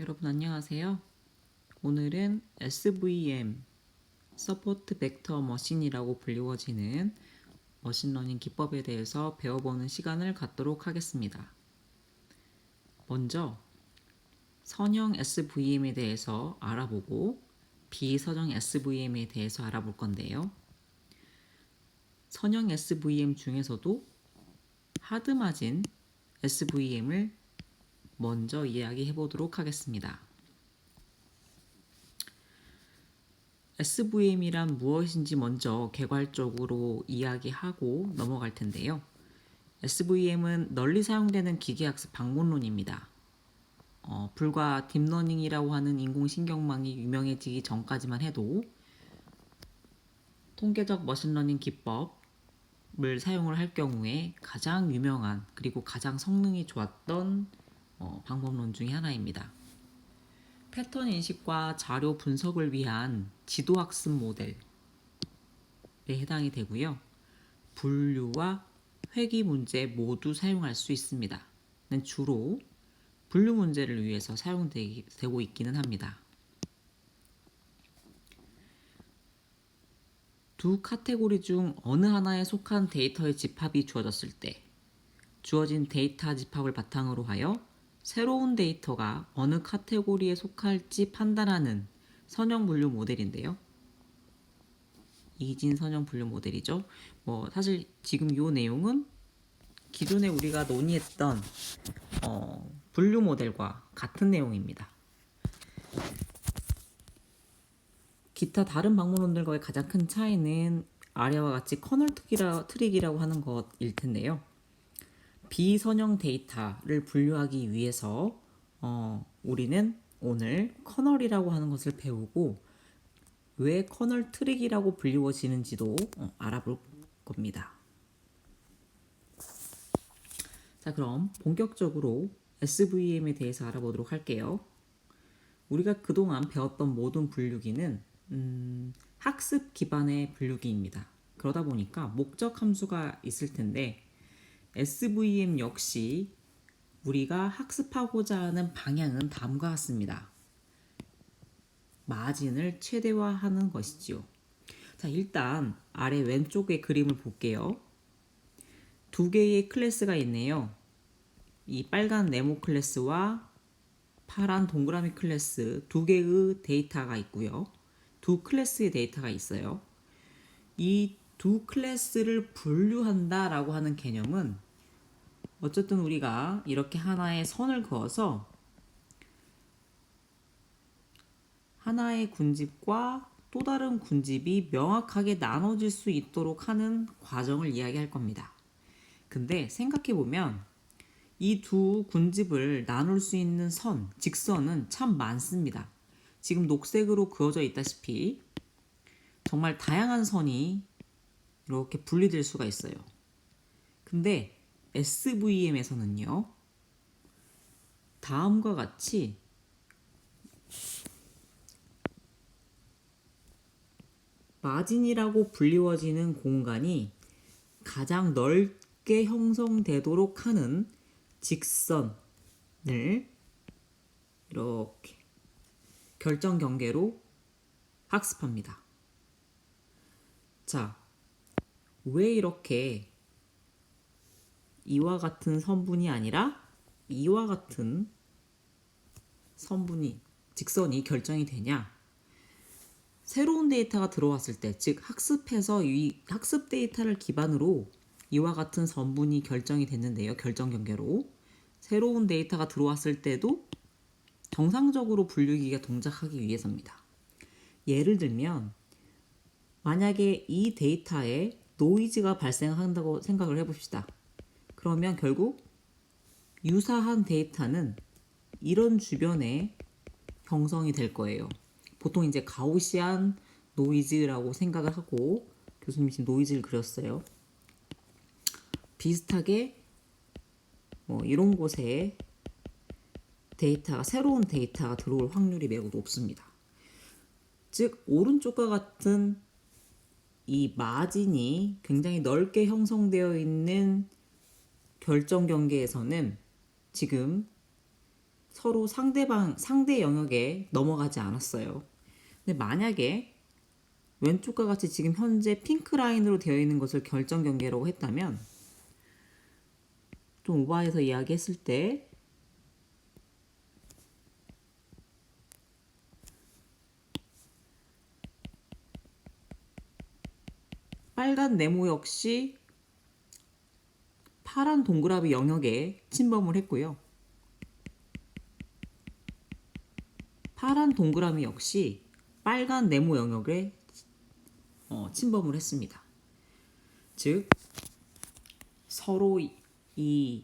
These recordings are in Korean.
여러분 안녕하세요. 오늘은 SVM, 서포트 벡터 머신이라고 불리워지는 머신러닝 기법에 대해서 배워보는 시간을 갖도록 하겠습니다. 먼저 선형 SVM에 대해서 알아보고 비선형 SVM에 대해서 알아볼 건데요. 선형 SVM 중에서도 하드마진 SVM을 먼저 이야기해 보도록 하겠습니다. SVM이란 무엇인지 먼저 개괄적으로 이야기하고 넘어갈 텐데요. SVM은 널리 사용되는 기계학습 방문론입니다. 불과 딥러닝이라고 하는 인공신경망이 유명해지기 전까지만 해도 통계적 머신러닝 기법을 사용을 할 경우에 가장 유명한 그리고 가장 성능이 좋았던 방법론 중에 하나입니다. 패턴 인식과 자료 분석을 위한 지도학습 모델에 해당이 되고요. 분류와 회귀 문제 모두 사용할 수 있습니다. 주로 분류 문제를 위해서 사용되고 있기는 합니다. 두 카테고리 중 어느 하나에 속한 데이터의 집합이 주어졌을 때 주어진 데이터 집합을 바탕으로 하여 새로운 데이터가 어느 카테고리에 속할지 판단하는 선형 분류 모델인데요. 이진 선형 분류 모델이죠. 사실 지금 이 내용은 기존에 우리가 논의했던 분류 모델과 같은 내용입니다. 기타 다른 방문론들과의 가장 큰 차이는 아래와 같이 커널 트릭이라고 하는 것일 텐데요. 비선형 데이터를 분류하기 위해서 우리는 오늘 커널이라고 하는 것을 배우고 왜 커널 트릭이라고 불리워지는지도 알아볼 겁니다. 자, 그럼 본격적으로 SVM에 대해서 알아보도록 할게요. 우리가 그동안 배웠던 모든 분류기는 학습 기반의 분류기입니다. 그러다 보니까 목적 함수가 있을 텐데 SVM 역시 우리가 학습하고자 하는 방향은 다음과 같습니다. 마진을 최대화하는 것이지요. 자, 일단 아래 왼쪽의 그림을 볼게요. 두 개의 클래스가 있네요. 이 빨간 네모 클래스와 파란 동그라미 클래스 두 개의 데이터가 있고요. 두 클래스의 데이터가 있어요. 이 두 클래스를 분류한다라고 하는 개념은 어쨌든 우리가 이렇게 하나의 선을 그어서 하나의 군집과 또 다른 군집이 명확하게 나눠질 수 있도록 하는 과정을 이야기할 겁니다. 근데 생각해보면 이 두 군집을 나눌 수 있는 선, 직선은 참 많습니다. 지금 녹색으로 그어져 있다시피 정말 다양한 선이 이렇게 분리될 수가 있어요. 근데 SVM에서는요, 다음과 같이 마진이라고 불리워지는 공간이 가장 넓게 형성되도록 하는 직선을 이렇게 결정 경계로 학습합니다. 자, 왜 이렇게 이와 같은 선분이 아니라 이와 같은 직선이 결정이 되냐? 새로운 데이터가 들어왔을 때, 즉 학습해서 이 학습 데이터를 기반으로 이와 같은 선분이 결정이 됐는데요. 결정 경계로. 새로운 데이터가 들어왔을 때도 정상적으로 분류기가 동작하기 위해서입니다. 예를 들면 만약에 이 데이터에 노이즈가 발생한다고 생각을 해봅시다. 그러면 결국 유사한 데이터는 이런 주변에 형성이 될 거예요. 보통 이제 가우시안 노이즈라고 생각을 하고 교수님이 지금 노이즈를 그렸어요. 비슷하게 이런 곳에 새로운 데이터가 들어올 확률이 매우 높습니다. 즉 오른쪽과 같은 이 마진이 굉장히 넓게 형성되어 있는 결정 경계에서는 지금 서로 상대 영역에 넘어가지 않았어요. 근데 만약에 왼쪽과 같이 지금 현재 핑크 라인으로 되어 있는 것을 결정 경계라고 했다면, 좀 오버해서 이야기했을 때 빨간 네모 역시 파란 동그라미 영역에 침범을 했고요. 파란 동그라미 역시 빨간 네모 영역에 침범을 했습니다. 즉 서로 이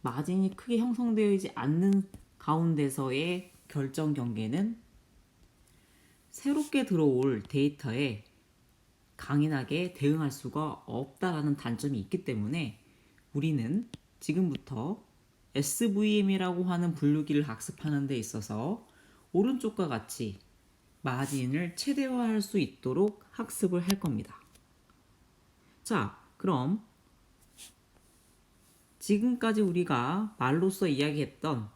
마진이 크게 형성되어 있지 않는 가운데서의 결정 경계는 새롭게 들어올 데이터에 강인하게 대응할 수가 없다라는 단점이 있기 때문에 우리는 지금부터 SVM이라고 하는 분류기를 학습하는 데 있어서 오른쪽과 같이 마진을 최대화할 수 있도록 학습을 할 겁니다. 자, 그럼 지금까지 우리가 말로써 이야기했던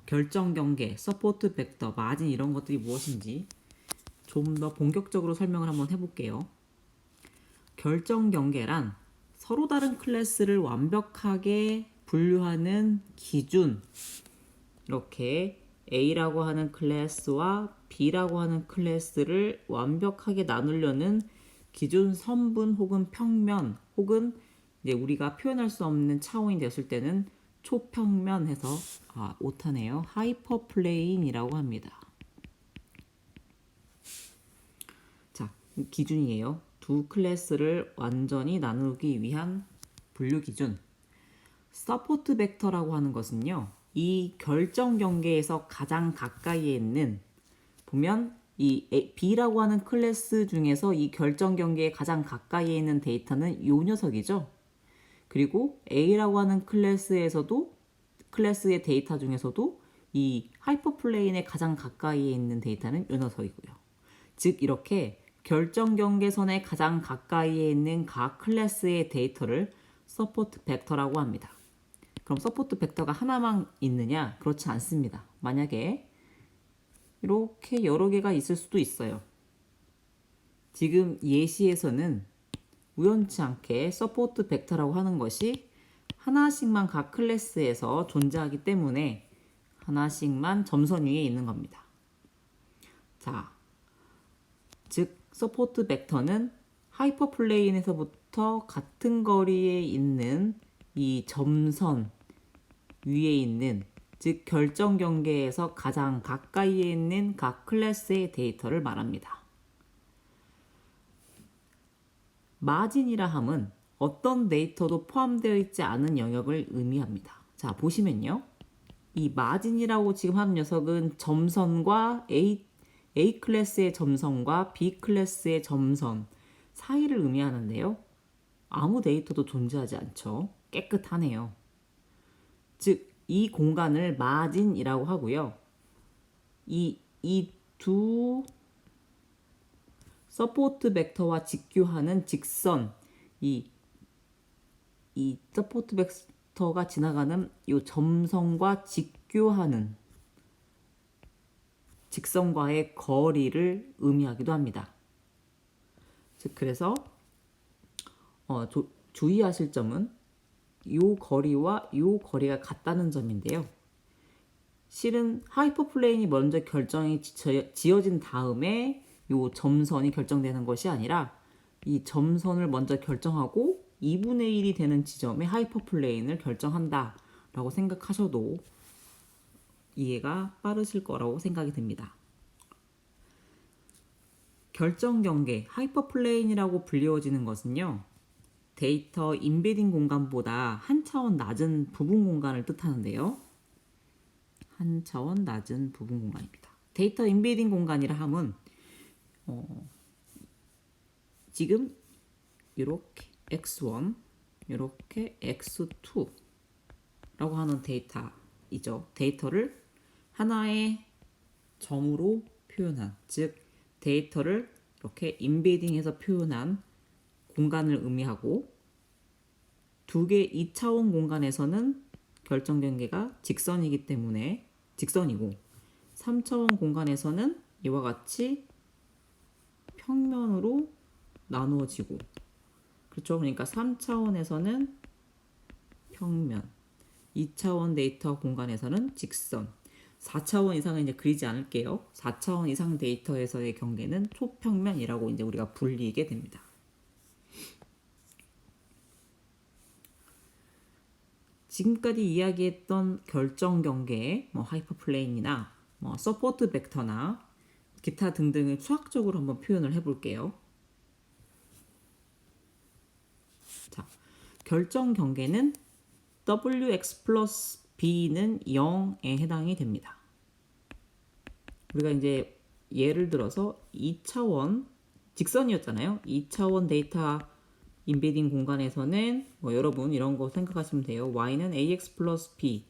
결정 경계, 서포트 벡터, 마진 이런 것들이 무엇인지 좀 더 본격적으로 설명을 한번 해볼게요. 결정 경계란 서로 다른 클래스를 완벽하게 분류하는 기준, 이렇게 A라고 하는 클래스와 B라고 하는 클래스를 완벽하게 나누려는 기준 선분 혹은 평면 혹은 이제 우리가 표현할 수 없는 차원이 되었을 때는 초평면해서 오타네요. 하이퍼플레인이라고 합니다. 자, 기준이에요. 두 클래스를 완전히 나누기 위한 분류 기준. 서포트 벡터라고 하는 것은요, 이 결정 경계에서 가장 가까이에 있는, 보면 이 B라고 하는 클래스 중에서 이 결정 경계에 가장 가까이에 있는 데이터는 이 녀석이죠. 그리고 A라고 하는 클래스의 데이터 중에서도 이 하이퍼플레인에 가장 가까이에 있는 데이터는 이 녀석이고요. 즉 이렇게 결정 경계선에 가장 가까이에 있는 각 클래스의 데이터를 서포트 벡터라고 합니다. 그럼 서포트 벡터가 하나만 있느냐? 그렇지 않습니다. 만약에 이렇게 여러 개가 있을 수도 있어요. 지금 예시에서는 우연치 않게 서포트 벡터라고 하는 것이 하나씩만 각 클래스에서 존재하기 때문에 하나씩만 점선 위에 있는 겁니다. 자, 즉 서포트 벡터는 하이퍼플레인에서부터 같은 거리에 있는 이 점선 위에 있는, 즉 결정 경계에서 가장 가까이에 있는 각 클래스의 데이터를 말합니다. 마진이라 함은 어떤 데이터도 포함되어 있지 않은 영역을 의미합니다. 자, 보시면요. 이 마진이라고 지금 하는 녀석은 점선과 A 클래스의 점선과 B 클래스의 점선 사이를 의미하는데요. 아무 데이터도 존재하지 않죠. 깨끗하네요. 즉, 이 공간을 마진이라고 하고요. 이 두 서포트 벡터와 직교하는 직선, 이 서포트 벡터가 지나가는 이 점선과 직교하는 직선과의 거리를 의미하기도 합니다. 즉 그래서 주의하실 점은 이 거리와 이 거리가 같다는 점인데요. 실은 하이퍼플레인이 먼저 결정이 지어진 다음에 이 점선이 결정되는 것이 아니라 이 점선을 먼저 결정하고 2분의 1이 되는 지점에 하이퍼플레인을 결정한다 라고 생각하셔도 이해가 빠르실 거라고 생각이 듭니다. 결정 경계, 하이퍼플레인이라고 불리워지는 것은요, 데이터 인베딩 공간보다 한 차원 낮은 부분 공간을 뜻하는데요. 한 차원 낮은 부분 공간입니다. 데이터 인베딩 공간이라 함은 지금 이렇게 x1, 이렇게 x2라고 하는 데이터이죠. 데이터를 하나의 점으로 표현한, 즉 데이터를 이렇게 인베딩해서 표현한 공간을 의미하고, 두 개 2차원 공간에서는 결정 경계가 직선이기 때문에 직선이고 3차원 공간에서는 이와 같이 평면으로 나누어지고 그렇죠. 그러니까 3차원에서는 평면, 2차원 데이터 공간에서는 직선, 4차원 이상은 이제 그리지 않을게요. 4차원 이상 데이터에서의 경계는 초평면이라고 이제 우리가 불리게 됩니다. 지금까지 이야기했던 결정 경계, 뭐 하이퍼플레인이나 뭐 서포트 벡터나 기타 등등을 수학적으로 한번 표현을 해볼게요. 자, 결정 경계는 wx 플러스 b는 0에 해당이 됩니다. 우리가 이제 예를 들어서 2차원 직선이었잖아요. 2차원 데이터 인베딩 공간에서는 뭐 여러분 이런 거 생각하시면 돼요. y는 ax 플러스 b,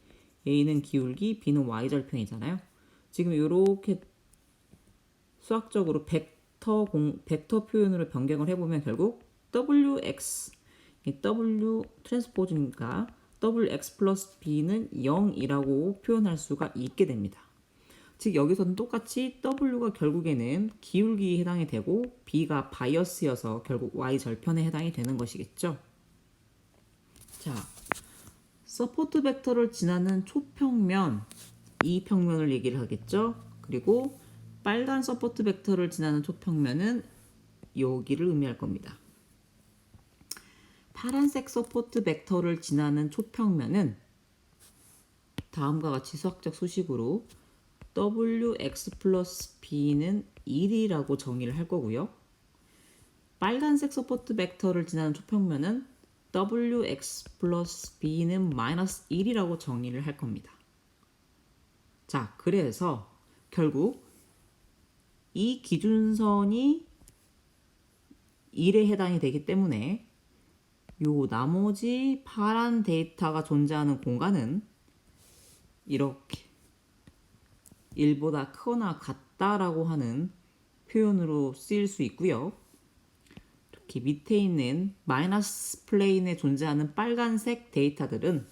a는 기울기, b는 y절편이잖아요. 지금 이렇게 수학적으로 벡터 표현으로 변경을 해보면 결국 wx, w 트랜스포즈니까 wx 플러스 b는 0이라고 표현할 수가 있게 됩니다. 즉 여기서는 똑같이 w가 결국에는 기울기에 해당이 되고 b가 바이어스여서 결국 y절편에 해당이 되는 것이겠죠. 자, 서포트 벡터를 지나는 초평면, 이 평면을 얘기를 하겠죠. 그리고 빨간 서포트 벡터를 지나는 초평면은 여기를 의미할 겁니다. 파란색 서포트 벡터를 지나는 초평면은 다음과 같이 수학적 수식으로 wx 플러스 b는 1이라고 정의를 할 거고요. 빨간색 서포트 벡터를 지나는 초평면은 wx 플러스 b는 마이너스 1이라고 정의를 할 겁니다. 자, 그래서 결국 이 기준선이 1에 해당이 되기 때문에 요 나머지 파란 데이터가 존재하는 공간은 이렇게 1보다 크거나 같다라고 하는 표현으로 쓰일 수 있고요. 특히 밑에 있는 마이너스 플레인에 존재하는 빨간색 데이터들은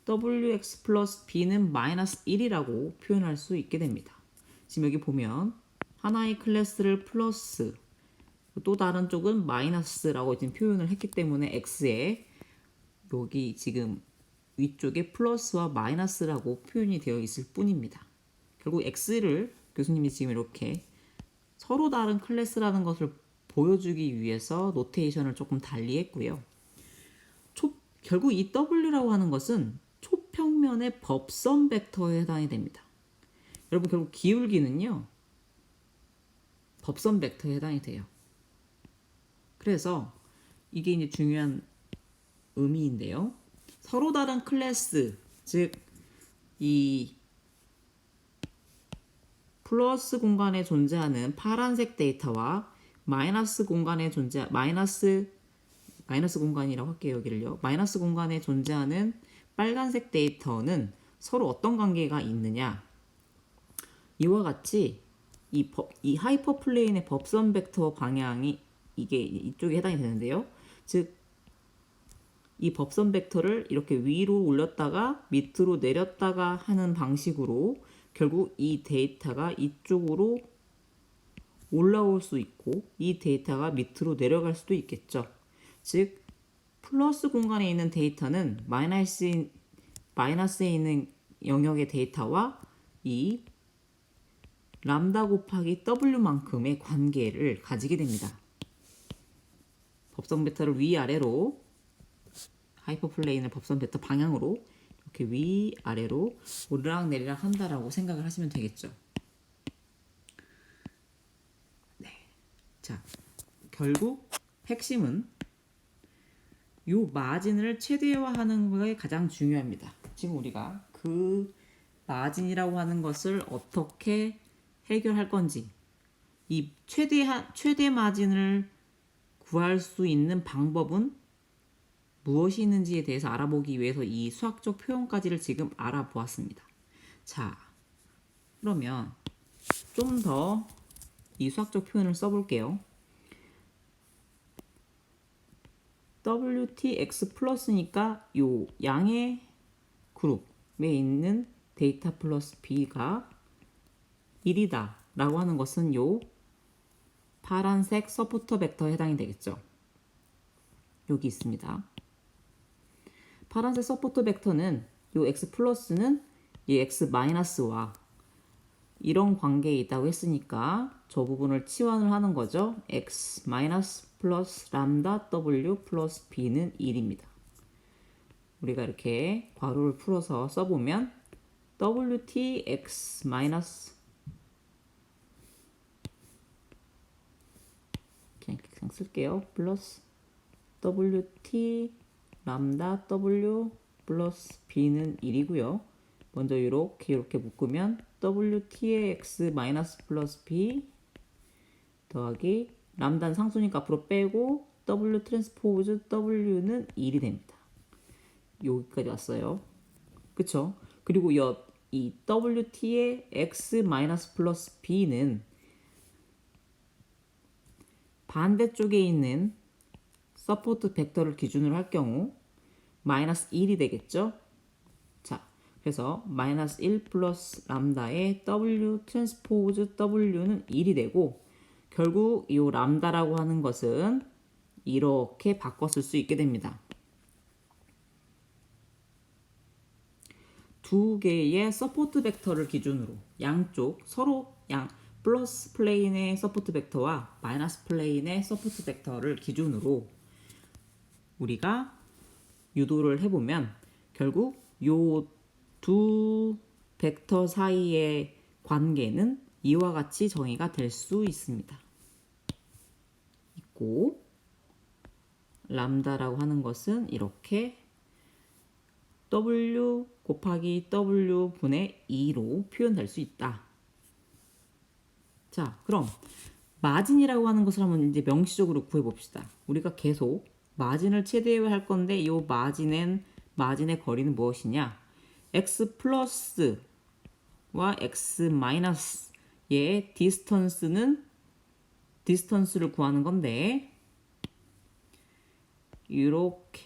wx 플러스 b는 마이너스 1이라고 표현할 수 있게 됩니다. 지금 여기 보면 하나의 클래스를 플러스 또 다른 쪽은 마이너스라고 지금 표현을 했기 때문에 x에 여기 지금 위쪽에 플러스와 마이너스라고 표현이 되어 있을 뿐입니다. 결국 x를 교수님이 지금 이렇게 서로 다른 클래스라는 것을 보여주기 위해서 노테이션을 조금 달리 했고요. 결국 이 w라고 하는 것은 초평면의 법선 벡터에 해당이 됩니다. 여러분 결국 기울기는요. 법선 벡터에 해당이 돼요. 그래서 이게 이제 중요한 의미인데요. 서로 다른 클래스, 즉 이 플러스 공간에 존재하는 파란색 데이터와 마이너스 공간에 마이너스 공간이라고 할게요. 여기를요. 마이너스 공간에 존재하는 빨간색 데이터는 서로 어떤 관계가 있느냐? 이와 같이 이 하이퍼플레인의 법선 벡터 방향이 이게 이쪽에 해당이 되는데요. 즉 이 법선 벡터를 이렇게 위로 올렸다가 밑으로 내렸다가 하는 방식으로 결국 이 데이터가 이쪽으로 올라올 수 있고 이 데이터가 밑으로 내려갈 수도 있겠죠. 즉 플러스 공간에 있는 데이터는 마이너스에 있는 영역의 데이터와 이 람다 곱하기 w만큼의 관계를 가지게 됩니다. 법선 벡터를 위아래로 하이퍼플레인을 법선 벡터 방향으로 이렇게 위아래로 오르락내리락 한다라고 생각을 하시면 되겠죠. 네. 자, 결국 핵심은 이 마진을 최대화하는 것이 가장 중요합니다. 지금 우리가 그 마진이라고 하는 것을 어떻게 해결할 건지 이 최대 마진을 구할 수 있는 방법은 무엇이 있는지에 대해서 알아보기 위해서 이 수학적 표현까지를 지금 알아보았습니다. 자, 그러면 좀 더 이 수학적 표현을 써볼게요. WTX 플러스니까 요 양의 그룹에 있는 데이터 플러스 B가 1이다 라고 하는 것은 요 파란색 서포터 벡터에 해당이 되겠죠. 여기 있습니다. 파란색 서포터 벡터는 요 x 플러스는 이 x 마이너스와 이런 관계에 있다고 했으니까 저 부분을 치환을 하는 거죠. x 마이너스 플러스 람다 w 플러스 b는 1입니다. 우리가 이렇게 괄호를 풀어서 써보면 wt x 마이너스 그냥 쓸게요. 플러스 wt 람다 w 플러스 b는 1이고요. 먼저 이렇게 묶으면 wt의 x 마이너스 플러스 b 더하기 람다는 상수니까 앞으로 빼고 w 트랜스포즈 w는 1이 됩니다. 여기까지 왔어요. 그쵸? 그리고 이 wt의 x 마이너스 플러스 b는 반대쪽에 있는 서포트 벡터를 기준으로 할 경우 마이너스 1이 되겠죠? 자, 그래서 마이너스 1 플러스 람다의 w 트랜스포즈 w는 1이 되고 결국 이 람다라고 하는 것은 이렇게 바꿔 쓸 수 있게 됩니다. 두 개의 서포트 벡터를 기준으로 양쪽 서로 플러스 플레인의 서포트 벡터와 마이너스 플레인의 서포트 벡터를 기준으로 우리가 유도를 해보면 결국 요 두 벡터 사이의 관계는 이와 같이 정의가 될 수 있습니다. 있고 람다라고 하는 것은 이렇게 w 곱하기 w 분의 2로 표현될 수 있다. 자, 그럼 마진이라고 하는 것을 한번 이제 명시적으로 구해봅시다. 우리가 계속 마진을 최대화할 건데 이 마진의 거리는 무엇이냐? x 플러스와 x 마이너스의 디스턴스를 구하는 건데 이렇게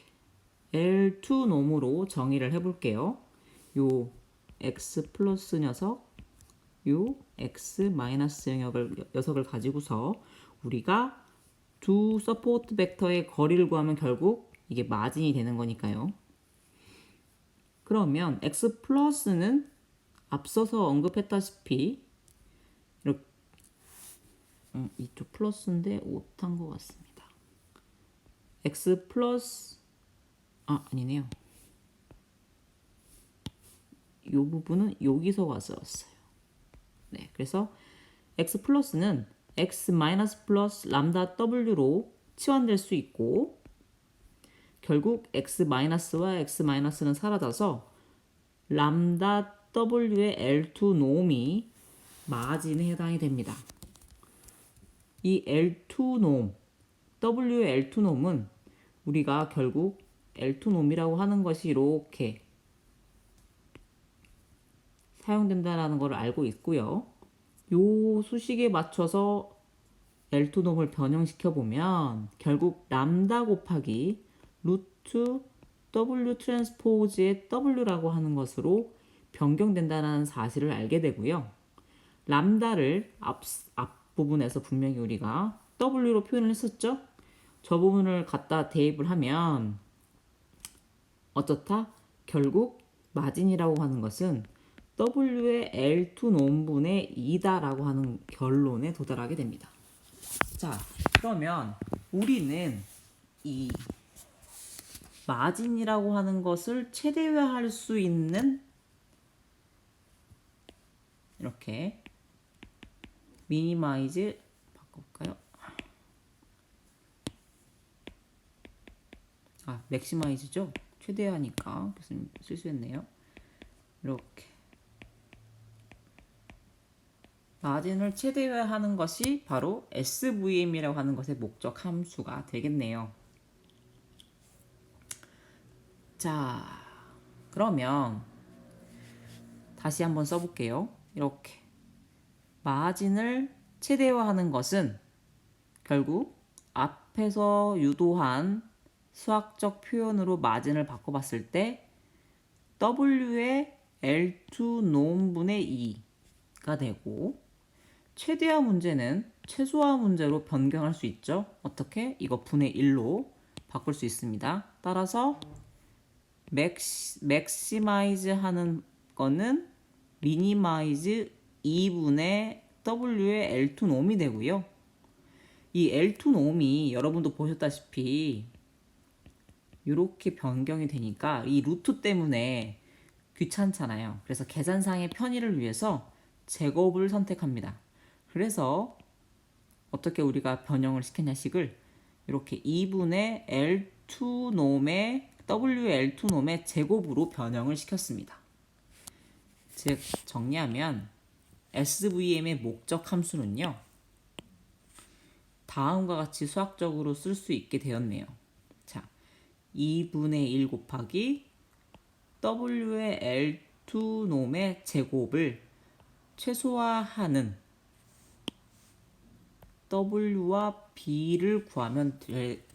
L2 놈으로 정의를 해볼게요. 요 x 플러스 녀석, 요 x 마이너스 녀석을 가지고서 우리가 두 서포트 벡터의 거리를 구하면 결국 이게 마진이 되는 거니까요. 그러면 x 플러스는 앞서서 언급했다시피 이렇게 이쪽 플러스인데 오탄 것 같습니다. x 플러스 아니네요. 이 부분은 여기서 왔어요. 네, 그래서 x 플러스는 x 마이너스 플러스 람다 w로 치환될 수 있고 결국 x 마이너스와 x 마이너스는 사라져서 람다 w의 L2 놈이 마진에 해당이 됩니다. 이 L2 놈, w의 L2 놈은 우리가 결국 L2 놈이라고 하는 것이 이렇게 사용된다는 걸 알고 있고요. 요 수식에 맞춰서 L2 놈을 변형시켜 보면 결국 람다 곱하기 루트 W 트랜스포즈의 W라고 하는 것으로 변경된다는 사실을 알게 되고요. 람다를 앞부분에서 분명히 우리가 W로 표현을 했었죠. 저 부분을 갖다 대입을 하면 어떻다? 결국 마진이라고 하는 것은 W의 L2 놈분의 2다라고 하는 결론에 도달하게 됩니다. 자, 그러면 우리는 이 마진이라고 하는 것을 최대화할 수 있는 이렇게 미니마이즈 바꿔볼까요? 맥시마이즈죠? 최대화니까 교수님 실수했네요. 이렇게 마진을 최대화하는 것이 바로 SVM이라고 하는 것의 목적 함수가 되겠네요. 자, 그러면 다시 한번 써볼게요. 이렇게 마진을 최대화하는 것은 결국 앞에서 유도한 수학적 표현으로 마진을 바꿔봤을 때 W의 L2 논분의 2가 되고, 최대화 문제는 최소화 문제로 변경할 수 있죠. 어떻게? 이거 분의 1로 바꿀 수 있습니다. 따라서 맥시마이즈 하는 거는 미니마이즈 2분의 W의 L2 놈이 되고요. 이 L2 놈이 여러분도 보셨다시피 이렇게 변경이 되니까 이 루트 때문에 귀찮잖아요. 그래서 계산상의 편의를 위해서 제곱을 선택합니다. 그래서 어떻게 우리가 변형을 시켰냐 식을 이렇게 2분의 L2 놈의 W의 L2 놈의 제곱으로 변형을 시켰습니다. 즉 정리하면 SVM의 목적 함수는요, 다음과 같이 수학적으로 쓸 수 있게 되었네요. 자, 2분의 1 곱하기 W의 L2 놈의 제곱을 최소화하는 W와 B를 구하면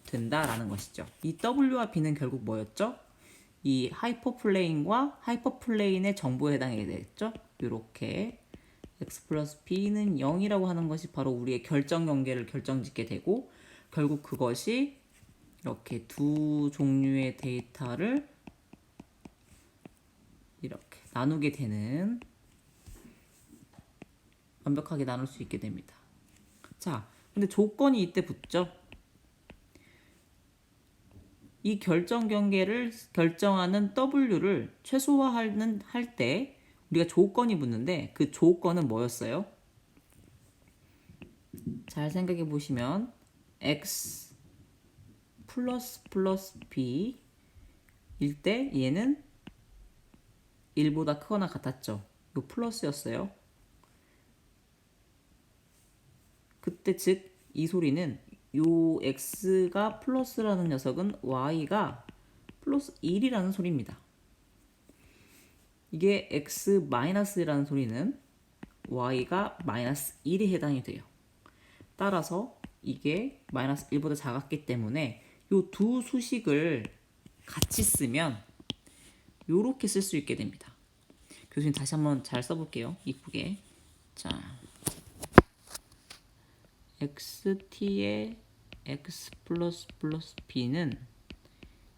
된다라는 것이죠. 이 W와 B는 결국 뭐였죠? 이 하이퍼플레인과 하이퍼플레인의 정보에 해당이 되겠죠? 이렇게 x 플러스 b는 0이라고 하는 것이 바로 우리의 결정 경계를 결정짓게 되고, 결국 그것이 이렇게 두 종류의 데이터를 이렇게 나누게 되는, 완벽하게 나눌 수 있게 됩니다. 자, 근데 조건이 이때 붙죠. 이 결정 경계를 결정하는 W를 최소화하는 할 때 우리가 조건이 붙는데, 그 조건은 뭐였어요? 잘 생각해 보시면 x 플러스 b 일 때 얘는 1보다 크거나 같았죠. 이거 플러스였어요. 그때 즉 이 소리는 요 x가 플러스라는 녀석은 y가 플러스 1이라는 소리입니다. 이게 x 마이너스라는 소리는 y가 마이너스 1에 해당이 돼요. 따라서 이게 마이너스 1보다 작았기 때문에 요 두 수식을 같이 쓰면 요렇게 쓸 수 있게 됩니다. 교수님 다시 한번 잘 써볼게요. 이쁘게. 자, xt의 x 플러스 b는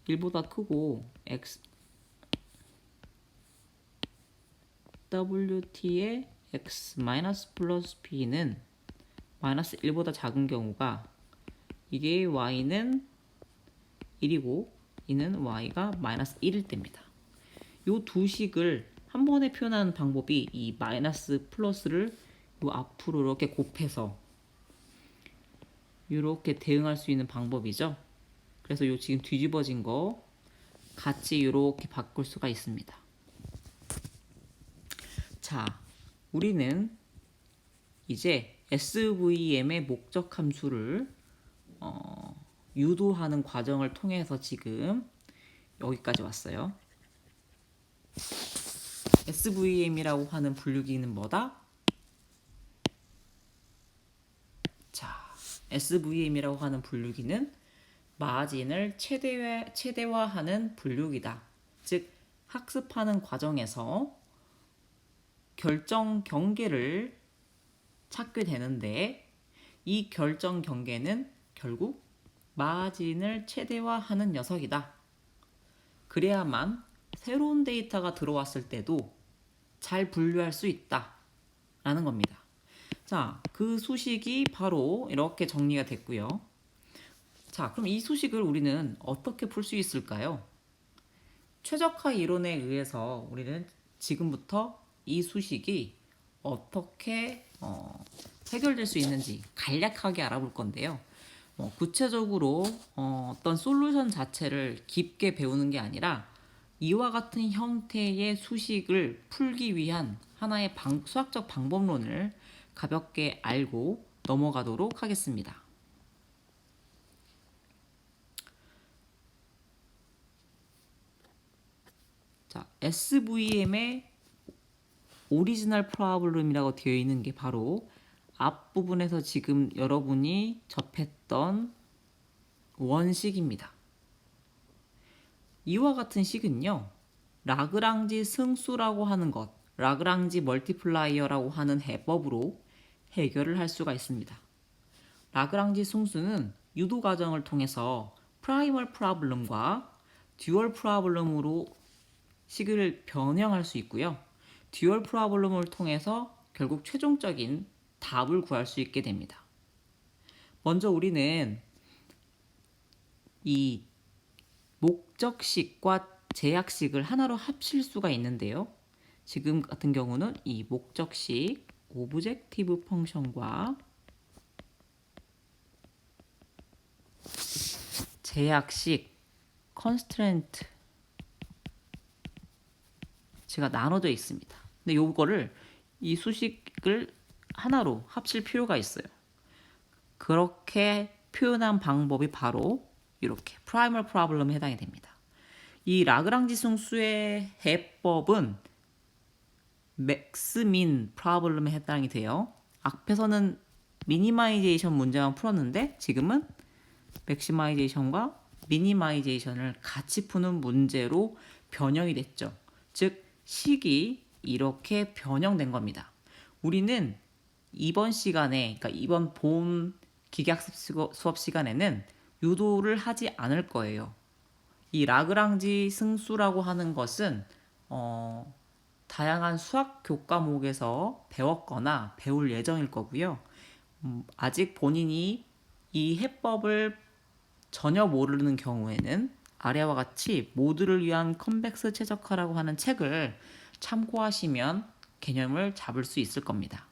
1보다 크고 wt의 x 마이너스 플러스 b는 마이너스 1보다 작은 경우가, 이게 y는 1이고 이는 y가 마이너스 1일 때입니다. 이 두 식을 한 번에 표현하는 방법이 이 마이너스 플러스를 요 앞으로 이렇게 곱해서 이렇게 대응할 수 있는 방법이죠. 그래서 요 지금 뒤집어진 거 같이 이렇게 바꿀 수가 있습니다. 자, 우리는 이제 SVM의 목적 함수를 유도하는 과정을 통해서 지금 여기까지 왔어요. SVM이라고 하는 분류기는 뭐다? 자, SVM이라고 하는 분류기는 마진을 최대화하는 분류기다. 즉, 학습하는 과정에서 결정 경계를 찾게 되는데, 이 결정 경계는 결국 마진을 최대화하는 녀석이다. 그래야만 새로운 데이터가 들어왔을 때도 잘 분류할 수 있다 라는 겁니다. 자, 그 수식이 바로 이렇게 정리가 됐고요. 자, 그럼 이 수식을 우리는 어떻게 풀 수 있을까요? 최적화 이론에 의해서 우리는 지금부터 이 수식이 어떻게 해결될 수 있는지 간략하게 알아볼 건데요. 구체적으로 어떤 솔루션 자체를 깊게 배우는 게 아니라 이와 같은 형태의 수식을 풀기 위한 하나의 수학적 방법론을 가볍게 알고 넘어가도록 하겠습니다. 자, SVM의 오리지널 프로블럼이라고 되어 있는 게 바로 앞부분에서 지금 여러분이 접했던 원식입니다. 이와 같은 식은요, 라그랑지 승수라고 하는 것, 라그랑지 멀티플라이어라고 하는 해법으로 해결을 할 수가 있습니다. 라그랑지 승수는 유도 과정을 통해서 프라이멀 프로블럼과 듀얼 프로블럼으로 식을 변형할 수 있고요. 듀얼 프로블럼을 통해서 결국 최종적인 답을 구할 수 있게 됩니다. 먼저 우리는 이 목적식과 제약식을 하나로 합칠 수가 있는데요. 지금 같은 경우는 이 목적식 오브젝티브 펑션과 제약식 컨스트랜트 제가 나눠져 있습니다. 근데 요거를 이 수식을 하나로 합칠 필요가 있어요. 그렇게 표현한 방법이 바로 이렇게 프라이멀 프로블럼에 해당이 됩니다. 이 라그랑지 승수의 해법은 맥스민 프로블럼에 해당이 돼요. 앞에서는 미니마이제이션 문제만 풀었는데 지금은 맥시마이제이션과 미니마이제이션을 같이 푸는 문제로 변형이 됐죠. 즉 식이 이렇게 변형된 겁니다. 우리는 이번 시간에, 그러니까 이번 본 기계학습 수업 시간에는 유도를 하지 않을 거예요. 이 라그랑지 승수라고 하는 것은 다양한 수학 교과목에서 배웠거나 배울 예정일 거고요. 아직 본인이 이 해법을 전혀 모르는 경우에는 아래와 같이 모두를 위한 컨벡스 최적화라고 하는 책을 참고하시면 개념을 잡을 수 있을 겁니다.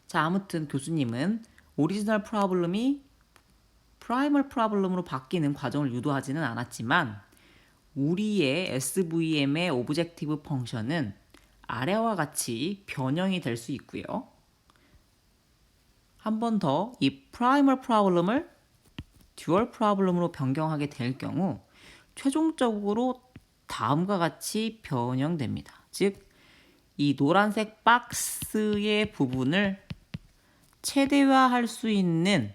자, 아무튼 교수님은 오리지널 프로블럼이 프라이멀 프로블럼으로 바뀌는 과정을 유도하지는 않았지만 우리의 SVM의 오브젝티브 펑션은 아래와 같이 변형이 될 수 있고요. 한 번 더 이 프라이멀 프로블럼을 듀얼 프로블럼으로 변경하게 될 경우 최종적으로 다음과 같이 변형됩니다. 즉, 이 노란색 박스의 부분을 최대화할 수 있는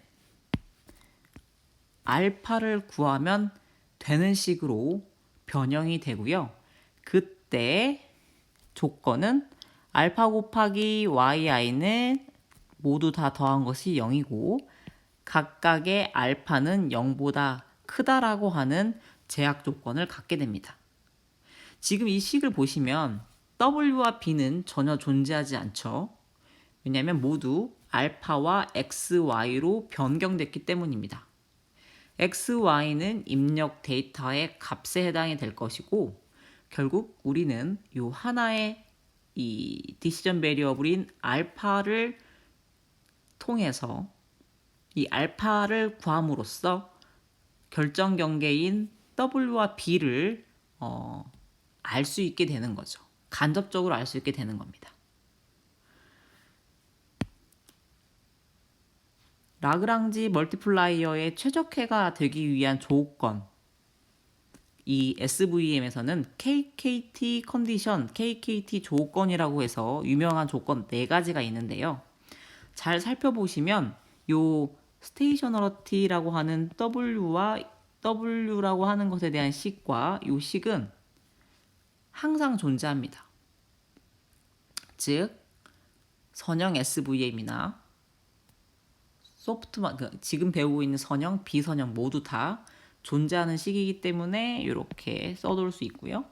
알파를 구하면 되는 식으로 변형이 되고요. 그때 조건은 알파 곱하기 yi는 모두 다 더한 것이 0이고 각각의 알파는 0보다 크다라고 하는 제약 조건을 갖게 됩니다. 지금 이 식을 보시면 w와 b는 전혀 존재하지 않죠. 왜냐하면 모두 알파와 xy로 변경됐기 때문입니다. x, y는 입력 데이터의 값에 해당이 될 것이고 결국 우리는 이 하나의 이 디시전 베리어블인 알파를 통해서 이 알파를 구함으로써 결정 경계인 w와 b를 알 수 있게 되는 거죠. 간접적으로 알 수 있게 되는 겁니다. 라그랑지 멀티플라이어의 최적화가 되기 위한 조건, 이 SVM에서는 KKT 컨디션, KKT 조건이라고 해서 유명한 조건 4가지가 있는데요. 잘 살펴보시면 요 스테이셔너리티라고 하는 W라고 하는 것에 대한 식과 요 식은 항상 존재합니다. 즉 선형 SVM이나 소프트만 지금 배우고 있는 선형, 비선형 모두 다 존재하는 식이기 때문에 이렇게 써둘 수 있고요.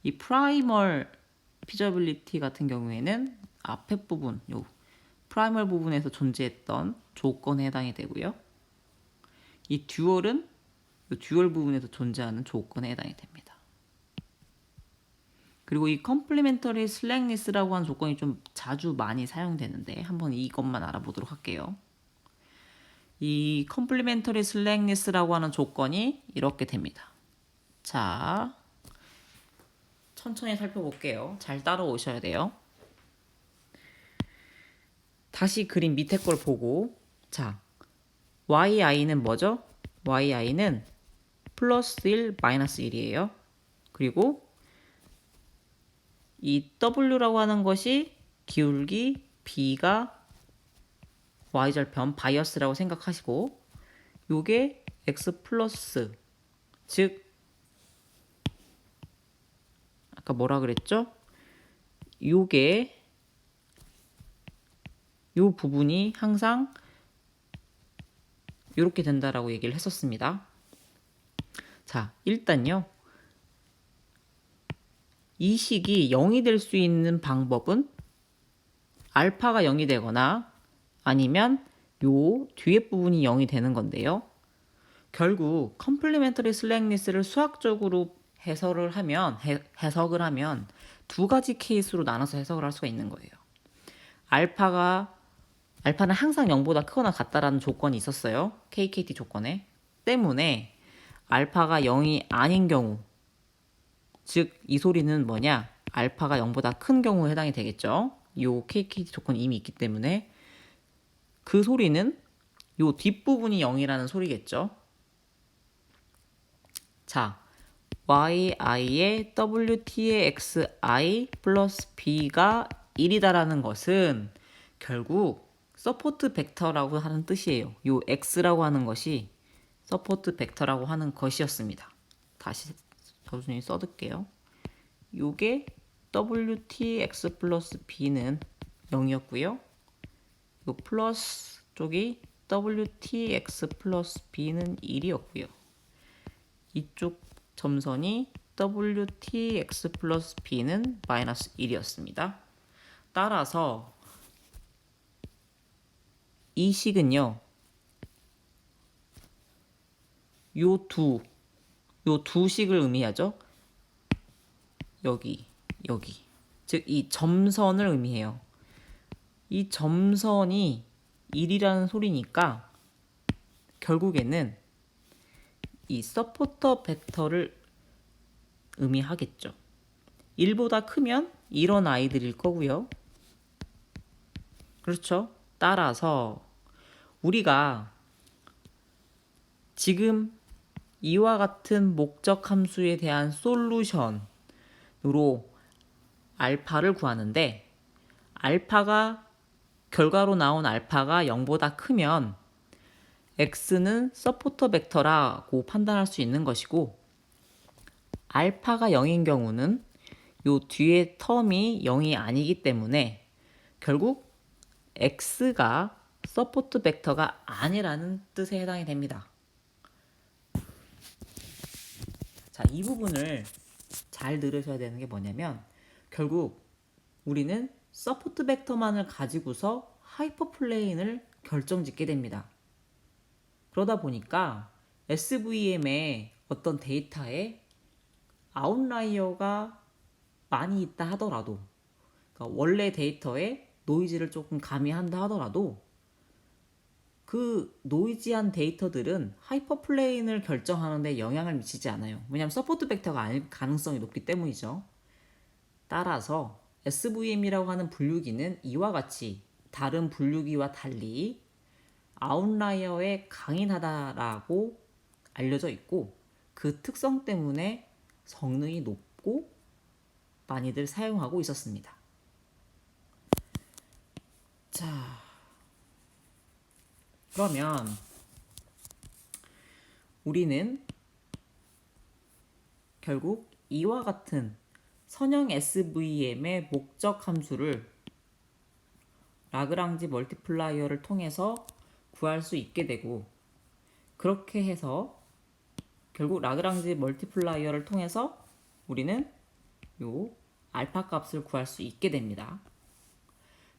이 프라이멀 피저빌리티 같은 경우에는 앞에 부분, 요 프라이멀 부분에서 존재했던 조건에 해당이 되고요. 이 듀얼은 이 듀얼 부분에서 존재하는 조건에 해당이 됩니다. 그리고 이 컴플리멘터리 슬랙니스라고 하는 조건이 좀 자주 많이 사용되는데 한번 이것만 알아보도록 할게요. 이 컴플리멘터리 슬랙니스라고 하는 조건이 이렇게 됩니다. 자, 천천히 살펴볼게요. 잘 따라오셔야 돼요. 다시 그림 밑에 걸 보고 자, yi는 뭐죠? yi는 플러스 1, 마이너스 1이에요. 그리고 이 w라고 하는 것이 기울기, b가 y절편 바이어스라고 생각하시고 요게 x 플러스 즉 아까 뭐라 그랬죠? 요게 요 부분이 항상 이렇게 된다라고 얘기를 했었습니다. 자, 일단요. 이 식이 0이 될 수 있는 방법은 알파가 0이 되거나 아니면 요 뒤에 부분이 0이 되는 건데요. 결국 컴플리멘터리 슬랭니스를 수학적으로 해석을 하면 두 가지 케이스로 나눠서 해석을 할 수가 있는 거예요. 알파는 항상 0보다 크거나 같다라는 조건이 있었어요. KKT 조건에. 때문에 알파가 0이 아닌 경우, 즉 이 소리는 뭐냐? 알파가 0보다 큰 경우에 해당이 되겠죠. 요 KKT 조건이 이미 있기 때문에 그 소리는 요 뒷부분이 0이라는 소리겠죠. 자, yi의 wt의 xi 플러스 b가 1이다라는 것은 결국 서포트 벡터라고 하는 뜻이에요. 요 x라고 하는 것이 서포트 벡터라고 하는 것이었습니다. 다시 저순이 써둘게요. 요게 wtx 플러스 b는 0이었고요. 요 플러스 쪽이 wtx 플러스 b는 1이었고요. 이쪽 점선이 wtx 플러스 b는 마이너스 1이었습니다. 따라서 이 식은요. 요 두 식을 의미하죠. 여기. 즉 이 점선을 의미해요. 이 점선이 1이라는 소리니까 결국에는 이 서포터 벡터를 의미하겠죠. 1보다 크면 이런 아이들일 거고요. 그렇죠? 따라서 우리가 지금 이와 같은 목적 함수에 대한 솔루션으로 알파를 구하는데 결과로 나온 알파가 0보다 크면 x는 서포터 벡터라고 판단할 수 있는 것이고 알파가 0인 경우는 요 뒤에 텀이 0이 아니기 때문에 결국 x가 서포트 벡터가 아니라는 뜻에 해당이 됩니다. 자, 이 부분을 잘 들으셔야 되는 게 뭐냐면 결국 우리는 서포트 벡터만을 가지고서 하이퍼플레인을 결정짓게 됩니다. 그러다 보니까 SVM의 어떤 데이터에 아웃라이어가 많이 있다 하더라도, 그러니까 원래 데이터에 노이즈를 조금 가미한다 하더라도 그 노이지한 데이터들은 하이퍼플레인을 결정하는 데 영향을 미치지 않아요. 왜냐하면 서포트 벡터가 아닐 가능성이 높기 때문이죠. 따라서 SVM이라고 하는 분류기는 이와 같이 다른 분류기와 달리 아웃라이어에 강인하다라고 알려져 있고 그 특성 때문에 성능이 높고 많이들 사용하고 있었습니다. 자, 그러면 우리는 결국 이와 같은 선형 SVM의 목적 함수를 라그랑지 멀티플라이어를 통해서 구할 수 있게 되고 그렇게 해서 결국 라그랑지 멀티플라이어를 통해서 우리는 요 알파 값을 구할 수 있게 됩니다.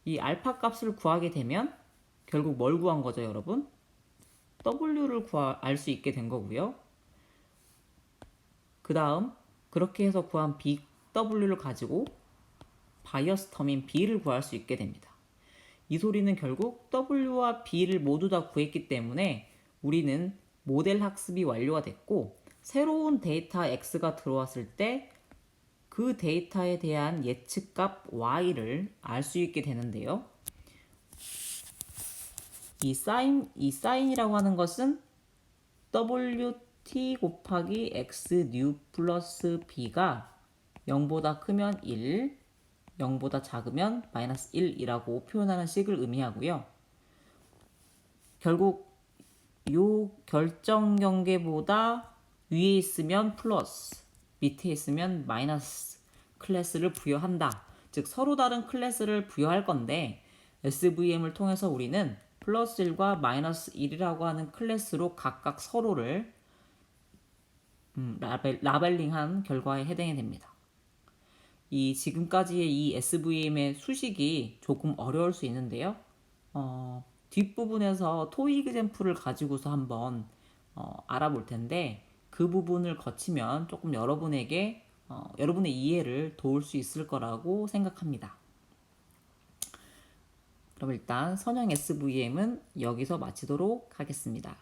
이 알파 값을 구하게 되면 결국 뭘 구한 거죠, 여러분? W를 알 수 있게 된 거고요. 그 다음 그렇게 해서 구한 BW를 가지고 바이어스 텀인 B를 구할 수 있게 됩니다. 이 소리는 결국 W와 B를 모두 다 구했기 때문에 우리는 모델 학습이 완료가 됐고 새로운 데이터 X가 들어왔을 때 그 데이터에 대한 예측값 Y를 알 수 있게 되는데요. 이 사인이라고 하는 것은 WT 곱하기 X 뉴 플러스 B가 0보다 크면 1, 0보다 작으면 마이너스 1이라고 표현하는 식을 의미하고요. 결국 요 결정 경계보다 위에 있으면 플러스, 밑에 있으면 마이너스 클래스를 부여한다. 즉 서로 다른 클래스를 부여할 건데 SVM을 통해서 우리는 플러스 1과 마이너스 1이라고 하는 클래스로 각각 서로를 라벨링한 결과에 해당이 됩니다. 이 지금까지의 이 SVM의 수식이 조금 어려울 수 있는데요. 뒷부분에서 토익 젬플을 가지고서 한번 알아볼 텐데 그 부분을 거치면 조금 여러분에게 여러분의 이해를 도울 수 있을 거라고 생각합니다. 그럼 일단 선형 SVM은 여기서 마치도록 하겠습니다.